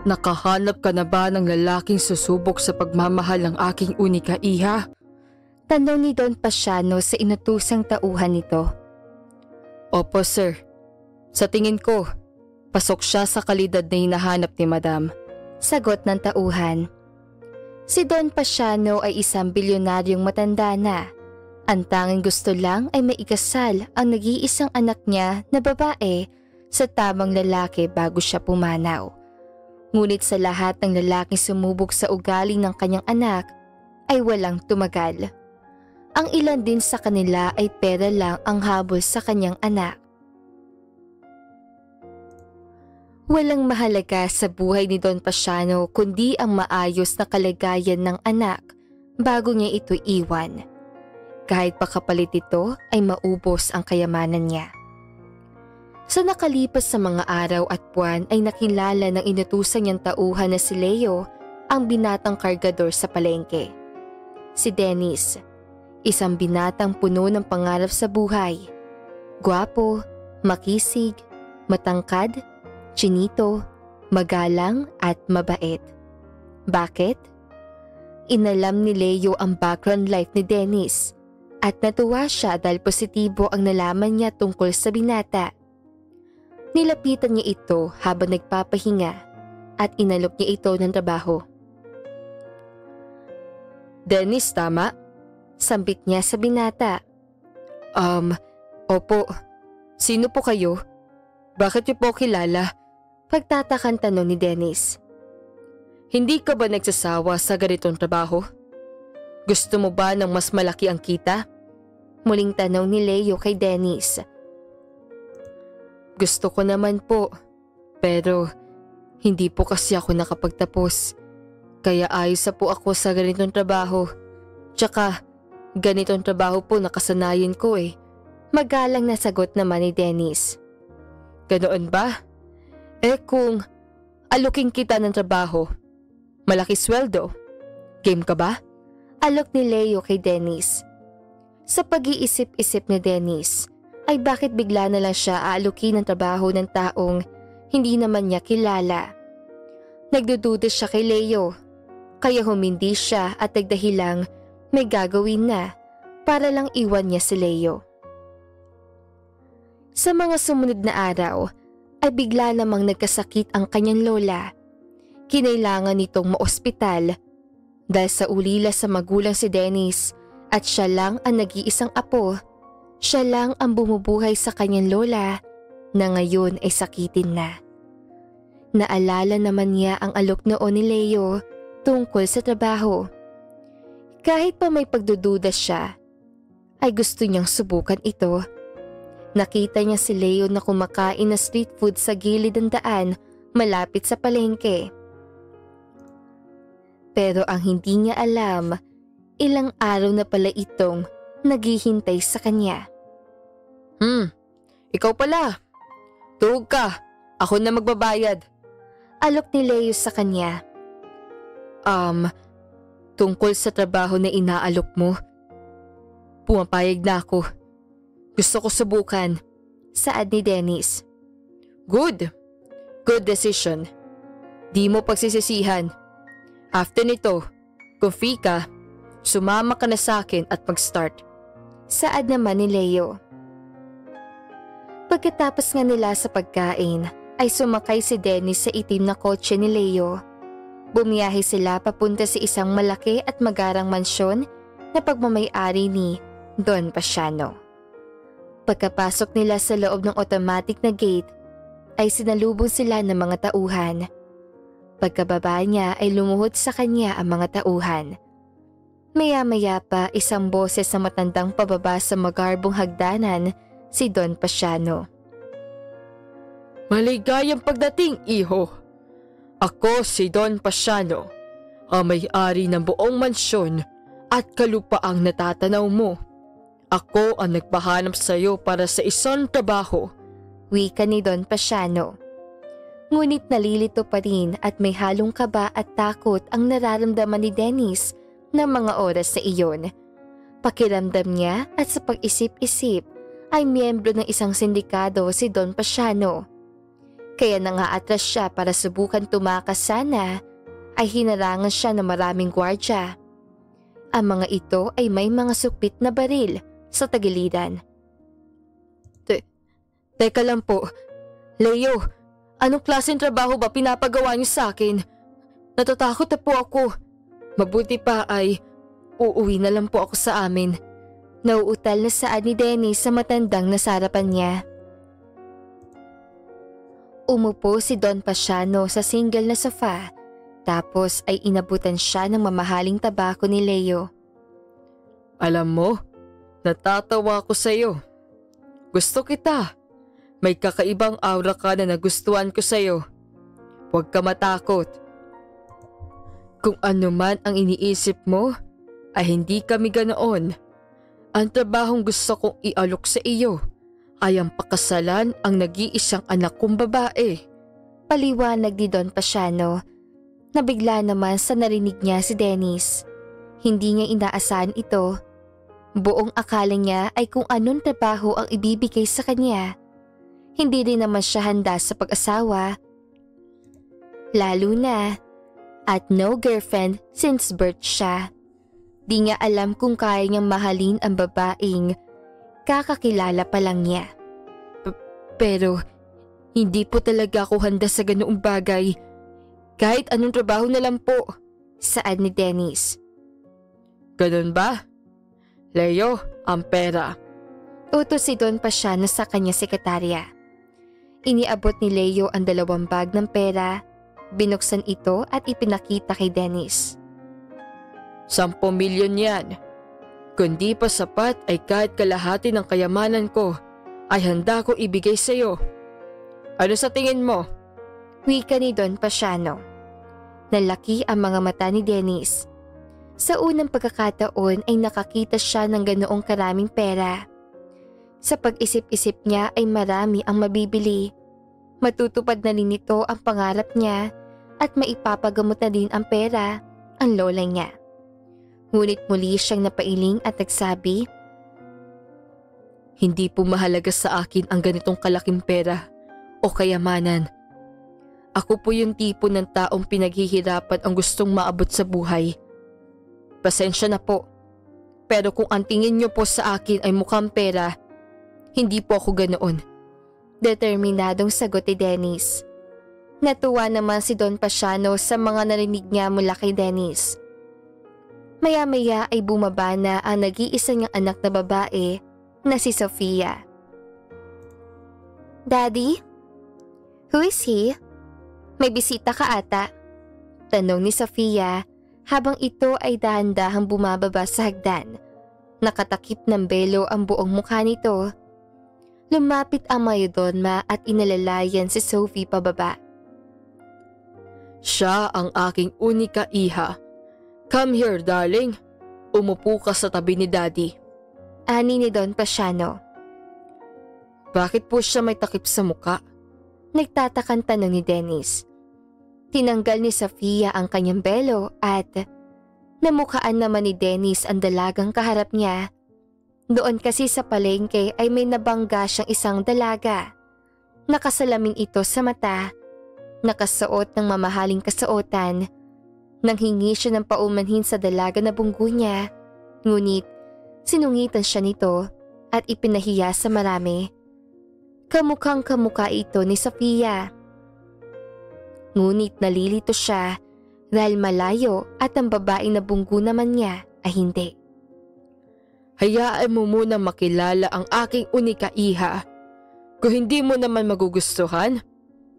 Nakahanap ka na ba ng lalaking susubok sa pagmamahal ng aking unika iha? Tanong ni Don Pasiano sa inutusang tauhan nito. Opo sir. Sa tingin ko, pasok siya sa kalidad na hinahanap ni Madam. Sagot ng tauhan. Si Don Pasiano ay isang bilyonaryong matanda na. Ang tanging gusto lang ay maikasal ang nag-iisang anak niya na babae sa tamang lalaki bago siya pumanaw. Ngunit sa lahat ng lalaking sumubok sa ugali ng kanyang anak ay walang tumagal. Ang ilan din sa kanila ay pera lang ang habol sa kanyang anak. Walang mahalaga sa buhay ni Don Pasiano kundi ang maayos na kalagayan ng anak bago niya ito iwan. Kahit pa kapalit ito ay maubos ang kayamanan niya. Sa nakalipas sa mga araw at buwan ay nakilala ng inutusan niyang tauhan na si Leo ang binatang kargador sa palengke. Si Dennis, isang binatang puno ng pangarap sa buhay. Gwapo, makisig, matangkad, chinito, magalang at mabait. Bakit? Inalam ni Leo ang background life ni Dennis at natuwa siya dahil positibo ang nalaman niya tungkol sa binata. Nilapitan niya ito habang nagpapahinga at inalok niya ito ng trabaho. Dennis, tama? Sambit niya sa binata. Opo. Sino po kayo? Bakit niyo po kilala? Pagtatakang tanong ni Dennis. Hindi ka ba nagsasawa sa ganitong trabaho? Gusto mo ba ng mas malaki ang kita? Muling tanong ni Leo kay Dennis. Gusto ko naman po, pero hindi po kasi ako nakapagtapos. Kaya ayos na po ako sa ganitong trabaho. Tsaka, ganitong trabaho po nakasanayan ko eh. Magalang na sagot naman ni Dennis. Ganoon ba? Kung aluking kita ng trabaho, malaki sweldo, game ka ba? Alok ni Leo kay Dennis. Sa pag-iisip-isip ni Dennis, ay bakit bigla na lang siya aalukin ng trabaho ng taong hindi naman niya kilala. Nagdududa siya kay Leo, kaya humindi siya at nagdahilang may gagawin na para lang iwan niya si Leo. Sa mga sumunod na araw ay bigla namang nagkasakit ang kanyang lola. Kinailangan nitong maospital dahil sa ulila sa magulang si Dennis at siya lang ang nag-iisang apo. Siya lang ang bumubuhay sa kanyang lola na ngayon ay sakitin na. Naalala naman niya ang alok noon ni Leo tungkol sa trabaho. Kahit pa may pagdududa siya, ay gusto niyang subukan ito. Nakita niya si Leo na kumakain na street food sa gilid ng daan malapit sa palengke. Pero ang hindi niya alam, ilang araw na pala itong naghihintay sa kanya. Ikaw pala. Tuhog ka. Ako na magbabayad. Alok ni Leo sa kanya. Tungkol sa trabaho na inaalok mo, pumapayag na ako. Gusto ko subukan. Saad ni Dennis. Good. Good decision. Di mo pagsisisihan. After nito, kung free ka, sumama ka na sa akin at mag-start. Saad naman ni Leo. Pagkatapos nga nila sa pagkain, ay sumakay si Dennis sa itim na kotse ni Leo. Bumiyahe sila papunta sa isang malaki at magarang mansyon na pagmamay-ari ni Don Pasiano. Pagkapasok nila sa loob ng automatic na gate, ay sinalubong sila ng mga tauhan. Pagkababa niya ay lumuhod sa kanya ang mga tauhan. Maya-maya pa isang boses sa matandang pababa sa magarbong hagdanan, si Don Pasiano. Maligayang pagdating, iho. Ako si Don Pasiano, ang may-ari ng buong mansyon at kalupaang natatanaw mo. Ako ang nagpahanap sa iyo para sa isang trabaho. Wika ni Don Pasiano. Ngunit nalilito pa rin at may halong kaba at takot ang nararamdaman ni Dennis ng mga oras sa iyon. Pakiramdam niya at sa pag-isip-isip ay miyembro ng isang sindikado si Don Pasiano. Kaya nang aatras siya para subukan tumakas sana, ay hinarangan siya ng maraming gwardya. Ang mga ito ay may mga sukpit na baril sa tagiliran. Teka lang po, Leo, anong klaseng trabaho ba pinapagawa niyo sa akin? Natatakot na po ako. Mabuti pa ay uuwi na lang po ako sa amin. Nauutal na saad ni Dennis sa matandang nasa harapan niya. Umupo si Don Pasiano sa single na sofa, tapos ay inabutan siya ng mamahaling tabako ni Leo. Alam mo, natatawa ako sa iyo. Gusto kita. May kakaibang aura ka na nagustuhan ko sa iyo. Huwag ka matakot. Kung ano man ang iniisip mo, ay hindi kami ganoon. Ang trabahong gusto kong ialok sa iyo ay ang pakasalan ang nag-iisang anak kong babae. Paliwanag ni Don Pasiano. Nabigla naman sa narinig niya si Dennis. Hindi niya inaasahan ito. Buong akala niya ay kung anong trabaho ang ibibigay sa kanya. Hindi rin naman siya handa sa pag-asawa. Lalo na at no girlfriend since birth siya. Di niya alam kung kaya niyang mahalin ang babaeng kakakilala pa lang niya. Pero hindi po talaga ako handa sa ganoong bagay. Kahit anong trabaho na lang po. Saad ni Dennis. Ganun ba? Leo, ang pera. Utos si Don Pasiano sa kanya sekretarya. Iniabot ni Leo ang 2 bag ng pera. Binuksan ito at ipinakita kay Dennis. 10 milyon yan. Kung di pa sapat ay kahit kalahati ng kayamanan ko ay handa ko ibigay sa iyo. Ano sa tingin mo? Wika ni Don Pasiano. Nalaki ang mga mata ni Dennis. Sa unang pagkakataon ay nakakita siya ng ganoong karaming pera. Sa pag-isip-isip niya ay marami ang mabibili. Matutupad na rin nito ang pangarap niya at maipapagamot na din ang pera ang lola niya. Ngunit muli siyang napailing at nagsabi, hindi po mahalaga sa akin ang ganitong kalaking pera o kayamanan. Ako po yung tipo ng taong pinaghihirapan ang gustong maabot sa buhay. Pasensya na po, pero kung ang tingin niyo po sa akin ay mukhang pera, hindi po ako ganoon. Determinadong sagot ni Dennis. Natuwa naman si Don Pasiano sa mga narinig niya mula kay Dennis. Maya-maya ay bumaba na ang nag-iisa niyang anak na babae na si Sofia. Daddy? Who is he? May bisita ka ata? Tanong ni Sofia habang ito ay dahan-dahang bumababa sa hagdan. Nakatakip ng belo ang buong mukha nito. Lumapit ang mayodonma at inalalayan si Sophie pababa. Siya ang aking unika iha. Come here, darling. Umupo ka sa tabi ni Daddy. Ani ni Don Pasiano. Bakit po siya may takip sa muka? Nagtatakang tanong ni Dennis. Tinanggal ni Sofia ang kanyang belo at namukhaan naman ni Dennis ang dalagang kaharap niya. Doon kasi sa palengke ay may nabangga siyang isang dalaga. Nakasalamin ito sa mata. Nakasuot ng mamahaling kasuotan. Nanghingi siya ng paumanhin sa dalaga na bunggo niya. Ngunit sinungitan siya nito at ipinahiya sa marami. Kamukhang kamukha ito ni Sofia. Ngunit nalilito siya dahil malayo at ang babaeng na bunggo naman niya ay hindi. Hayaan mo muna makilala ang aking unika iha. Kung hindi mo naman magugustuhan,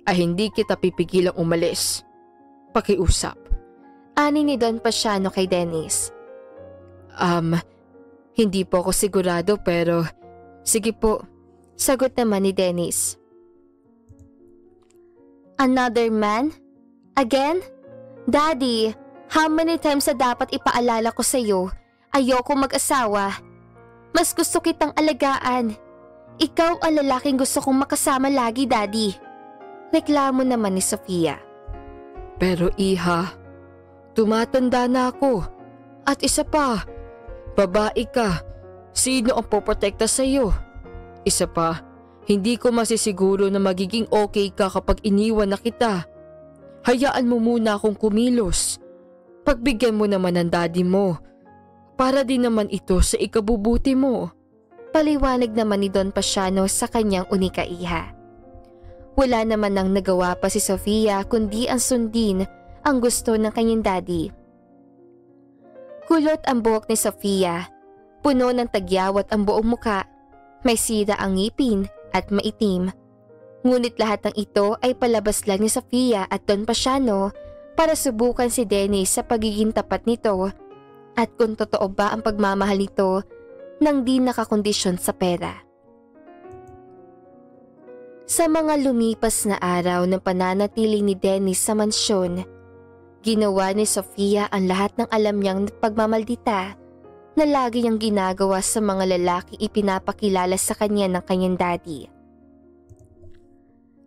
ay hindi kita pipigilang umalis. Pakiusap. Ani ni Don Pasiano kay Dennis. Hindi po ako sigurado pero sige po. Sagot naman ni Dennis. Another man? Again? Daddy, how many times na dapat ipaalala ko sa iyo? Ayoko mag-asawa. Mas gusto kitang alagaan. Ikaw ang lalaking gusto kong makasama lagi, Daddy. Reklamo naman ni Sofia. Pero iha, tumatanda na ako. At isa pa, babae ka. Sino ang poprotekta sa iyo? Isa pa, Hindi ko masisiguro na magiging okay ka kapag iniwan na kita. Hayaan mo muna akong kumilos. Pagbigyan mo naman ng daddy mo. Para din naman ito sa ikabubuti mo. Paliwanag naman ni Don Pasiano sa kanyang unika iha. Wala naman nang nagawa pa si Sofia kundi ang sundin ang gusto ng kanyang daddy. Kulot ang buhok ni Sofia. Puno ng tagyawat ang buong muka. May sira ang ngipin at maitim. Ngunit lahat ng ito ay palabas lang ni Sofia at Don Pasiano para subukan si Dennis sa pagiging tapat nito at kung totoo ba ang pagmamahal nito nang di nakakondisyon sa pera. Sa mga lumipas na araw ng pananatili ni Dennis sa mansyon, ginawa ni Sofia ang lahat ng alam niyang pagmamaldita na lagi niyang ginagawa sa mga lalaki ipinapakilala sa kanya ng kanyang daddy.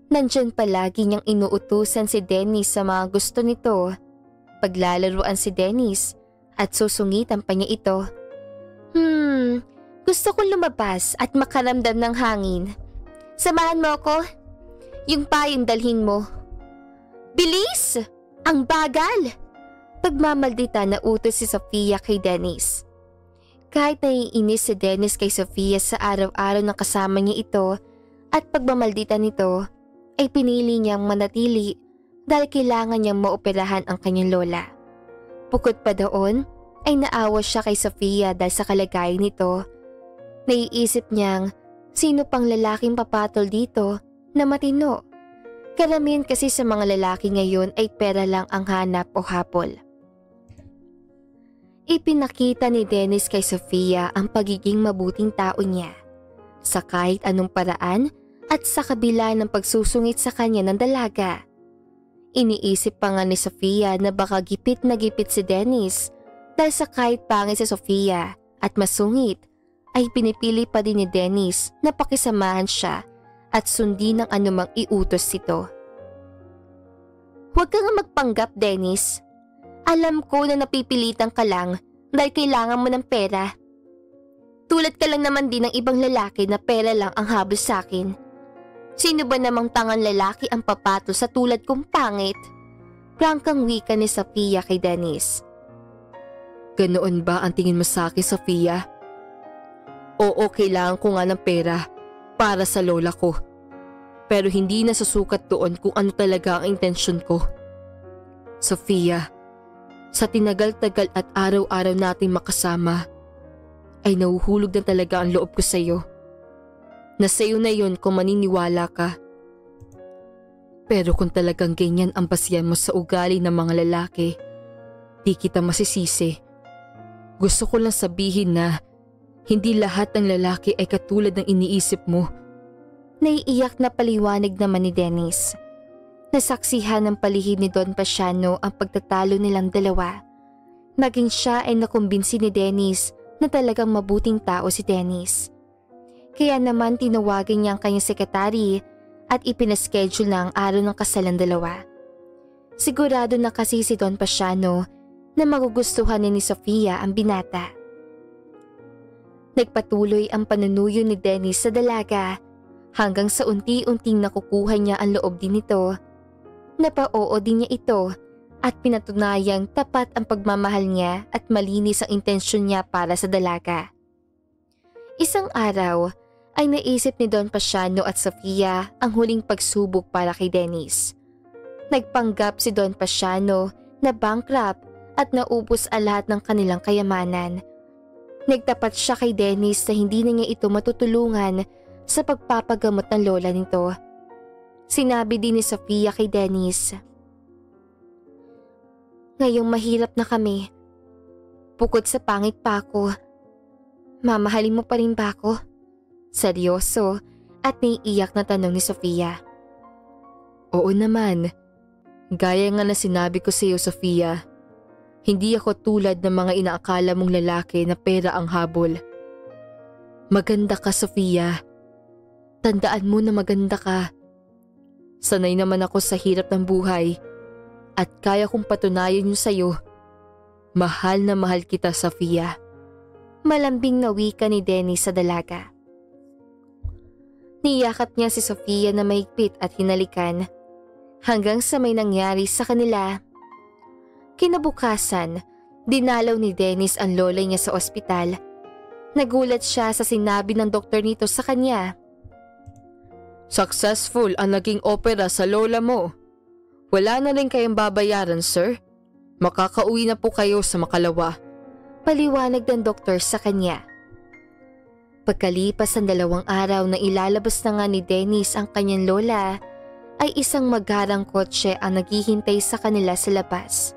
Nandyan palagi niyang inuutusan si Dennis sa mga gusto nito. Paglalaruan si Dennis at susungitan pa niya ito. Gusto kong lumabas at makaramdam ng hangin. Samahan mo ako? Yung payong dalhin mo. Bilis! Ang bagal! Pagmamaldita na utos si Sofia kay Dennis. Kahit naiinis si Dennis kay Sofia sa araw-araw na kasama niya ito at pagmamaldita nito, ay pinili niyang manatili dahil kailangan niyang maoperahan ang kanyang lola. Bukod pa doon, ay naawa siya kay Sofia dahil sa kalagayan nito. Naiisip niyang sino pang lalaking papatol dito na matino. Karamihan kasi sa mga lalaki ngayon ay pera lang ang hanap o hapol. Ipinakita ni Dennis kay Sofia ang pagiging mabuting tao niya sa kahit anong paraan at sa kabila ng pagsusungit sa kanya ng dalaga. Iniisip pa nga ni Sofia na baka gipit na gipit si Dennis dahil sa kahit pangit si Sofia at masungit ay pinipili pa din ni Dennis na pakisamahan siya at sundin ng anumang iutos nito. Huwag ka nga magpanggap, Dennis. Alam ko na napipilitan ka lang dahil kailangan mo ng pera. Tulad ka lang naman din ng ibang lalaki na pera lang ang habol sa akin. Sino ba namang tangang lalaki ang papatol sa tulad kong pangit? Prangkang wika ni Sofia kay Dennis. Ganoon ba ang tingin mo sa akin, Sofia? Oo, kailangan ko nga ng pera para sa lola ko. Pero hindi na susukat doon kung ano talaga ang intensyon ko. Sofia, sa tinagal-tagal at araw-araw nating makasama, ay nahuhulog na talaga ang loob ko sa iyo. Na sa'yo na yun kung maniniwala ka. Pero kung talagang ganyan ang basihan mo sa ugali ng mga lalaki, di kita masisisi. Gusto ko lang sabihin na hindi lahat ng lalaki ay katulad ng iniisip mo. Naiiyak na paliwanag naman ni Dennis. Nasaksihan ng palihim ni Don Pasiano ang pagtatalo nilang dalawa. Naging siya ay nakumbinsi ni Dennis na talagang mabuting tao si Dennis. Kaya naman tinawagan niya ang kanyang sekretary at ipinaschedule na ang araw ng kasal ng dalawa. Sigurado na kasi si Don Pasiano na magugustuhan ni Sofia ang binata. Nagpatuloy ang panunuyo ni Dennis sa dalaga hanggang sa unti-unting nakukuha niya ang loob din nito. Napa-oo din niya ito at pinatunayang tapat ang pagmamahal niya at malinis ang intensyon niya para sa dalaga. Isang araw ay naisip ni Don Pasiano at Sofia ang huling pagsubok para kay Dennis. Nagpanggap si Don Pasiano na bankrupt at naubos ang lahat ng kanilang kayamanan. Nagtapat siya kay Dennis na hindi na niya ito matutulungan sa pagpapagamot ng lola nito. Sinabi din ni Sofia kay Dennis, "Ngayong mahirap na kami. Bukod sa pangit pa ako, mamahalin mo pa rin ba ako?" Seryoso at naiiyak na tanong ni Sofia. Oo naman. Gaya nga na sinabi ko sa iyo, Sofia. Hindi ako tulad ng mga inaakala mong lalaki na pera ang habol. Maganda ka, Sofia. Tandaan mo na maganda ka. Sanay naman ako sa hirap ng buhay at kaya kong patunayan yun sa iyo. Mahal na mahal kita, Sofia. Malambing na wika ni Dennis sa dalaga. Niyakap niya si Sofia na mahigpit at hinalikan hanggang sa may nangyari sa kanila. Kinabukasan, dinalaw ni Dennis ang lola niya sa ospital. Nagulat siya sa sinabi ng doktor nito sa kanya. Successful ang naging opera sa lola mo. Wala na rin kayong babayaran, sir. Makakauwi na po kayo sa Makalawa. Paliwanag ng doktor sa kanya. Pagkalipas ng 2 araw na ilalabas na nga ni Dennis ang kanyang lola, ay isang magarang kotse ang naghihintay sa kanila sa labas.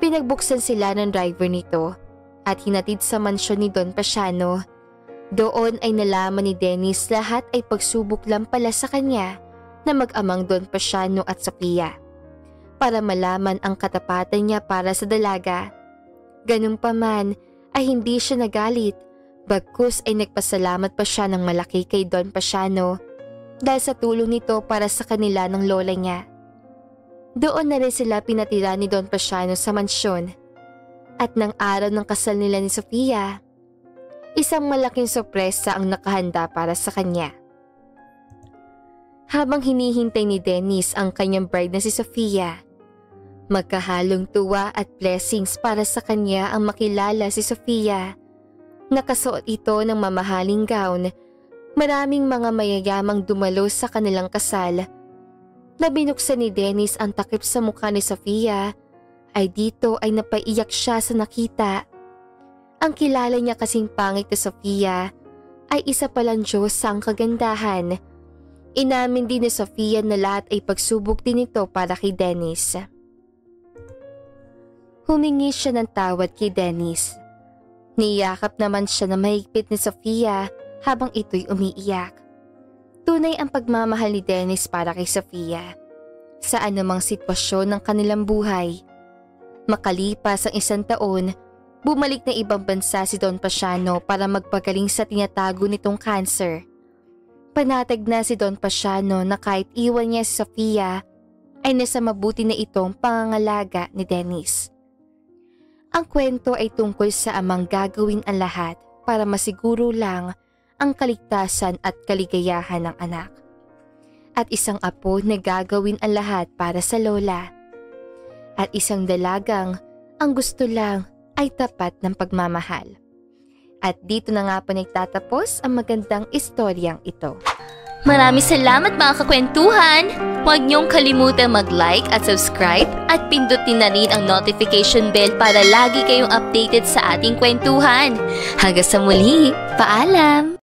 Pinagbuksan sila ng driver nito at hinatid sa mansyon ni Don Pasiano. Doon ay nalaman ni Dennis lahat ay pagsubok lang pala sa kanya na mag-amang Don Pasiano at Sofia para malaman ang katapatan niya para sa dalaga. Ganun pa man ay hindi siya nagalit. Bagkus ay nagpasalamat pa siya ng malaki kay Don Pasiano dahil sa tulong nito para sa kanila ng lola niya. Doon na rin sila pinatira ni Don Pasiano sa mansyon. At ng araw ng kasal nila ni Sofia, isang malaking sorpresa ang nakahanda para sa kanya. Habang hinihintay ni Dennis ang kanyang bride na si Sofia, magkahalong tuwa at blessings para sa kanya ang makilala si Sofia. Nakasuot ito ng mamahaling gown. Maraming mga mayayamang dumalo sa kanilang kasal. Nabinuksan ni Dennis ang takip sa mukha ni Sofia, ay dito ay napaiyak siya sa nakita. Ang kilala niya kasing pangit na Sofia ay isa palang Diyos sa ang kagandahan. Inamin din ni Sofia na lahat ay pagsubok din ito para kay Dennis. Humingi siya ng tawad kay Dennis. Niyakap naman siya na mahigpit ni Sofia habang ito'y umiiyak. Tunay ang pagmamahal ni Dennis para kay Sofia sa anumang sitwasyon ng kanilang buhay. Makalipas ang 1 taon, bumalik na ibang bansa si Don Pasiano para magpagaling sa tinatago nitong cancer. Panatag na si Don Pasiano na kahit iwan niya si Sofia, ay nasa mabuti na itong pangangalaga ni Dennis. Ang kwento ay tungkol sa amang gagawin ang lahat para masiguro lang ang kaligtasan at kaligayahan ng anak. At isang apo na gagawin ang lahat para sa lola. At isang dalagang ang gusto lang ay tapat ng pagmamahal. At dito na nga po nagtatapos ang magandang istoryang ito. Maraming salamat mga kakwentuhan! Huwag niyong kalimutan mag-like at subscribe at pindutin na rin ang notification bell para lagi kayong updated sa ating kwentuhan. Hanggang sa muli, paalam!